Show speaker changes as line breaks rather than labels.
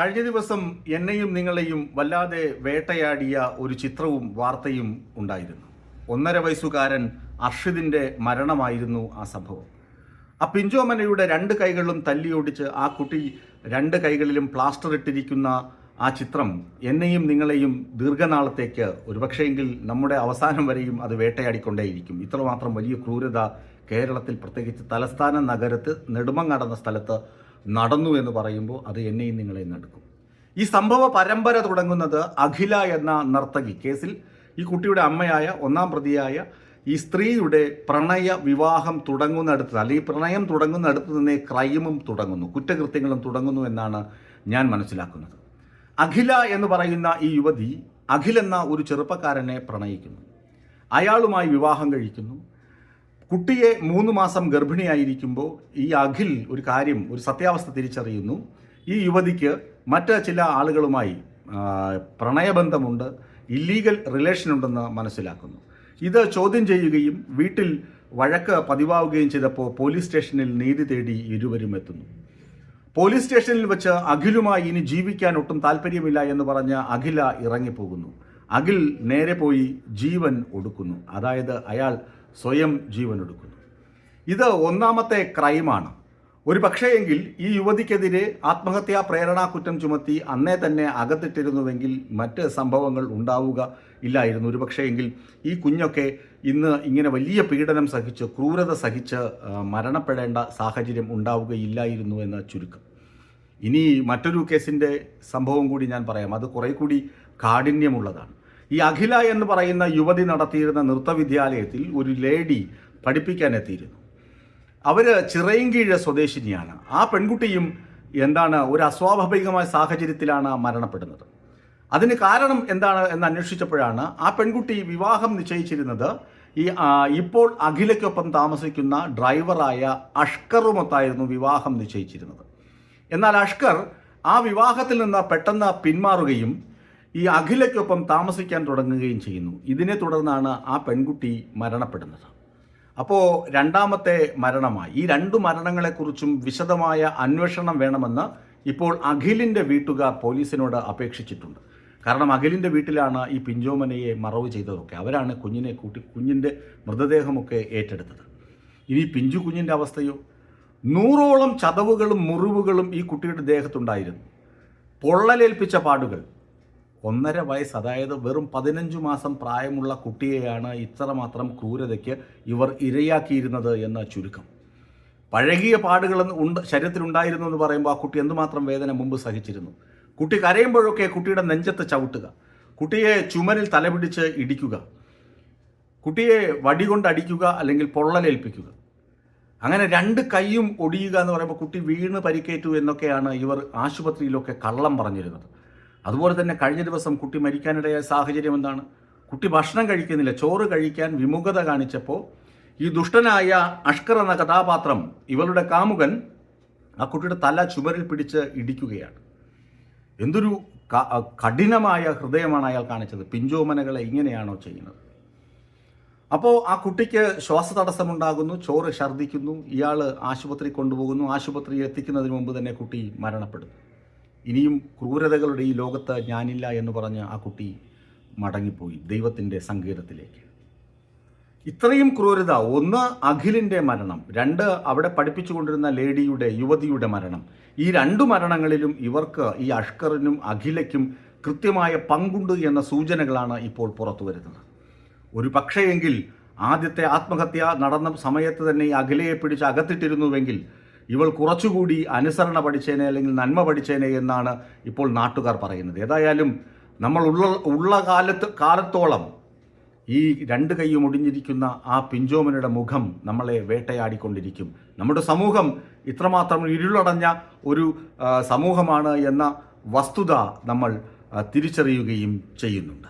കഴിഞ്ഞ ദിവസം എന്നെയും നിങ്ങളെയും വല്ലാതെ വേട്ടയാടിയ ഒരു ചിത്രവും വാർത്തയും ഉണ്ടായിരുന്നു. 1.5 വയസ്സുകാരൻ അർഷിദിൻ്റെ മരണമായിരുന്നു ആ സംഭവം. ആ പിഞ്ചോമനയുടെ 2 കൈകളിലും തല്ലിയൊടിച്ച് ആ കുട്ടി 2 കൈകളിലും പ്ലാസ്റ്റർ ഇട്ടിരിക്കുന്ന ആ ചിത്രം എന്നെയും നിങ്ങളെയും ദീർഘനാളത്തേക്ക് ഒരുപക്ഷെങ്കിൽ നമ്മുടെ അവസാനം വരെയും അത് വേട്ടയാടിക്കൊണ്ടേയിരിക്കും. ഇത്രമാത്രം വലിയ ക്രൂരത കേരളത്തിൽ, പ്രത്യേകിച്ച് തലസ്ഥാന നഗരത്ത് നെടുമങ്ങാടെന്ന സ്ഥലത്ത് നടന്നു എന്ന് പറയുമ്പോൾ അത് എന്നെയും നിങ്ങളെയും നടക്കും. ഈ സംഭവ പരമ്പര തുടങ്ങുന്നത് അഖില എന്ന നർത്തകി കേസിൽ ഈ കുട്ടിയുടെ അമ്മയായ 1-ാം പ്രതിയായ ഈ സ്ത്രീയുടെ പ്രണയ വിവാഹം തുടങ്ങുന്നിടത്ത്, അല്ലെങ്കിൽ പ്രണയം തുടങ്ങുന്നിടത്ത് നിന്നേ ക്രൈമും തുടങ്ങുന്നു, കുറ്റകൃത്യങ്ങളും തുടങ്ങുന്നു എന്നാണ് ഞാൻ മനസ്സിലാക്കുന്നത്. അഖില എന്ന് പറയുന്ന ഈ യുവതി അഖിൽ എന്ന ഒരു ചെറുപ്പക്കാരനെ പ്രണയിക്കുന്നു. അയാളുമായി വിവാഹം കഴിക്കുന്നു. കുട്ടിയെ 3 മാസം ഗർഭിണിയായിരിക്കുമ്പോൾ ഈ അഖിൽ ഒരു സത്യാവസ്ഥ തിരിച്ചറിയുന്നു. ഈ യുവതിക്ക് മറ്റ് ചില ആളുകളുമായി പ്രണയബന്ധമുണ്ട്, ഇല്ലീഗൽ റിലേഷൻ ഉണ്ടെന്ന് മനസ്സിലാക്കുന്നു. ഇത് ചോദ്യം ചെയ്യുകയും വീട്ടിൽ വഴക്ക് പതിവാവുകയും ചെയ്തപ്പോൾ പോലീസ് സ്റ്റേഷനിൽ നീതി തേടി ഇരുവരും എത്തുന്നു. പോലീസ് സ്റ്റേഷനിൽ വെച്ച് അഖിലുമായി ഇനി ജീവിക്കാൻ ഒട്ടും താല്പര്യമില്ല എന്ന് പറഞ്ഞ് അഖില ഇറങ്ങിപ്പോകുന്നു. അഖിൽ നേരെ പോയി ജീവൻ ഒടുക്കുന്നു, അതായത് അയാൾ സ്വയം ജീവൻ ഒടുക്കുന്നു. ഇത് 1-ാമത്തെ ക്രൈമാണ്. ഒരു പക്ഷേയെങ്കിൽ ഈ യുവതിക്കെതിരെ ആത്മഹത്യാ പ്രേരണാ കുറ്റം ചുമത്തി അന്നേ തന്നെ അകത്തിട്ടിരുന്നുവെങ്കിൽ മറ്റ് സംഭവങ്ങൾ ഉണ്ടാവുക ഇല്ലായിരുന്നു. ഒരു പക്ഷേയെങ്കിൽ ഈ കുഞ്ഞൊക്കെ ഇന്ന് ഇങ്ങനെ വലിയ പീഡനം സഹിച്ച്, ക്രൂരത സഹിച്ച് മരണപ്പെടേണ്ട സാഹചര്യം ഉണ്ടാവുകയില്ലായിരുന്നു എന്ന ചുരുക്കം. ഇനി മറ്റൊരു കേസിൻ്റെ സംഭവം കൂടി ഞാൻ പറയാം. അത് കുറേ കൂടി കാഠിന്യമുള്ളതാണ്. ഈ അഖില എന്ന് പറയുന്ന യുവതി നടത്തിയിരുന്ന നൃത്തവിദ്യാലയത്തിൽ ഒരു ലേഡി പഠിപ്പിക്കാൻ എത്തിയിരുന്നു. അവർ ചിറയൻകീഴ് സ്വദേശിനിയാണ്. ആ പെൺകുട്ടിയും ഒരു അസ്വാഭാവികമായ സാഹചര്യത്തിലാണ് മരണപ്പെടുന്നത്. അതിന് കാരണം എന്താണ് എന്ന് അന്വേഷിച്ചപ്പോഴാണ് ആ പെൺകുട്ടി വിവാഹം നിശ്ചയിച്ചിരുന്നത് ഇപ്പോൾ അഖിലയ്ക്കൊപ്പം താമസിക്കുന്ന ഡ്രൈവറായ അഷ്കറുമൊത്തായിരുന്നു വിവാഹം നിശ്ചയിച്ചിരുന്നത്. എന്നാൽ അഷ്കർ ആ വിവാഹത്തിൽ നിന്ന് പെട്ടെന്ന് പിന്മാറുകയും ഈ അഖിലയ്ക്കൊപ്പം താമസിക്കാൻ തുടങ്ങുകയും ചെയ്യുന്നു. ഇതിനെ തുടർന്നാണ് ആ പെൺകുട്ടി മരണപ്പെടുന്നത്. അപ്പോൾ 2-ാമത്തെ മരണമായി. ഈ 2 മരണങ്ങളെക്കുറിച്ചും വിശദമായ അന്വേഷണം വേണമെന്ന് ഇപ്പോൾ അഖിലിൻ്റെ വീട്ടുകാർ പോലീസിനോട് അപേക്ഷിച്ചിട്ടുണ്ട്. കാരണം അഖിലിൻ്റെ വീട്ടിലാണ് ഈ പിഞ്ചോമനയെ മറവ് ചെയ്തതൊക്കെ. അവരാണ് കുഞ്ഞിൻ്റെ മൃതദേഹമൊക്കെ ഏറ്റെടുത്തത്. ഇനി പിഞ്ചു കുഞ്ഞിൻ്റെ അവസ്ഥയോ? 100ഓളം ചതവുകളും മുറിവുകളും ഈ കുട്ടിയുടെ ദേഹത്തുണ്ടായിരുന്നു. പൊള്ളലേൽപ്പിച്ച പാടുകൾ. 1.5 വയസ്സ്, അതായത് വെറും 15 മാസം പ്രായമുള്ള കുട്ടിയെയാണ് ഇത്രമാത്രം ക്രൂരതയ്ക്ക് ഇവർ ഇരയാക്കിയിരുന്നത് എന്ന ചുരുക്കം. പഴകിയ പാടുകൾ ശരീരത്തിലുണ്ടായിരുന്നു എന്ന് പറയുമ്പോൾ ആ കുട്ടി എന്തുമാത്രം വേദന മുമ്പ് സഹിച്ചിരുന്നു. കുട്ടി കരയുമ്പോഴൊക്കെ കുട്ടിയുടെ നെഞ്ചത്ത് ചവിട്ടുക, കുട്ടിയെ ചുമരിൽ തലപിടിച്ച് ഇടിക്കുക, കുട്ടിയെ വടികൊണ്ട് അടിക്കുക, അല്ലെങ്കിൽ പൊള്ളലേൽപ്പിക്കുക. അങ്ങനെ 2 കൈയും ഒടിയുക എന്ന് പറയുമ്പോൾ കുട്ടി വീണ് പരിക്കേറ്റു എന്നൊക്കെയാണ് ഇവർ ആശുപത്രിയിലൊക്കെ കള്ളം പറഞ്ഞിരുന്നത്. അതുപോലെ തന്നെ കഴിഞ്ഞ ദിവസം കുട്ടി മരിക്കാനിടയായ സാഹചര്യം എന്താണ്? കുട്ടി ഭക്ഷണം കഴിക്കുന്നില്ല, ചോറ് കഴിക്കാൻ വിമുഖത കാണിച്ചപ്പോൾ ഈ ദുഷ്ടനായ അഷ്കർ എന്ന കഥാപാത്രം, ഇവളുടെ കാമുകൻ, ആ കുട്ടിയുടെ തല ചുമരിൽ പിടിച്ച് ഇടിക്കുകയാണ്. എന്തൊരു കഠിനമായ ഹൃദയമാണ് അയാൾ കാണിച്ചത്. പിഞ്ചോമനകളെ ഇങ്ങനെയാണോ ചെയ്യുന്നത്? അപ്പോൾ ആ കുട്ടിക്ക് ശ്വാസതടസ്സമുണ്ടാകുന്നു, ചോറ് ഛർദ്ദിക്കുന്നു, ഇയാൾ ആശുപത്രി കൊണ്ടുപോകുന്നു. ആശുപത്രിയിൽ എത്തിക്കുന്നതിന് മുമ്പ് തന്നെ കുട്ടി മരണപ്പെടുന്നു. ഇനിയും ക്രൂരതകളുടെ ഈ ലോകത്ത് ഞാനില്ല എന്ന് പറഞ്ഞ് ആ കുട്ടി മടങ്ങിപ്പോയി ദൈവത്തിൻ്റെ സങ്കേതത്തിലേക്ക്. ഇത്രയും ക്രൂരത. 1 അഖിലിൻ്റെ മരണം, 2 അവിടെ പഠിപ്പിച്ചുകൊണ്ടിരുന്ന യുവതിയുടെ മരണം. ഈ 2 മരണങ്ങളിലും ഇവർക്ക്, ഈ അഷ്കറിനും അഖിലയ്ക്കും കൃത്യമായ പങ്കുണ്ട് എന്ന സൂചനകളാണ് ഇപ്പോൾ പുറത്തു വരുന്നത്. ഒരു പക്ഷേയെങ്കിൽ ആദ്യത്തെ ആത്മഹത്യ നടന്ന സമയത്ത് തന്നെ ഈ അഖിലയെ പിടിച്ച് അകത്തിട്ടിരുന്നുവെങ്കിൽ ഇവൾ കുറച്ചുകൂടി അനുസരണ പഠിച്ചേനെ, അല്ലെങ്കിൽ നന്മ പഠിച്ചേനെ എന്നാണ് ഇപ്പോൾ നാട്ടുകാർ പറയുന്നത്. ഏതായാലും നമ്മൾ ഉള്ള കാലത്തോളം ഈ 2 കൈയും ഒടിഞ്ഞിരിക്കുന്ന ആ പിഞ്ചോമനയുടെ മുഖം നമ്മളെ വേട്ടയാടിക്കൊണ്ടിരിക്കും. നമ്മുടെ സമൂഹം ഇത്രമാത്രം ഇരുളടഞ്ഞ ഒരു സമൂഹമാണ് എന്ന വസ്തുത നമ്മൾ തിരിച്ചറിയുകയും ചെയ്യുന്നുണ്ട്.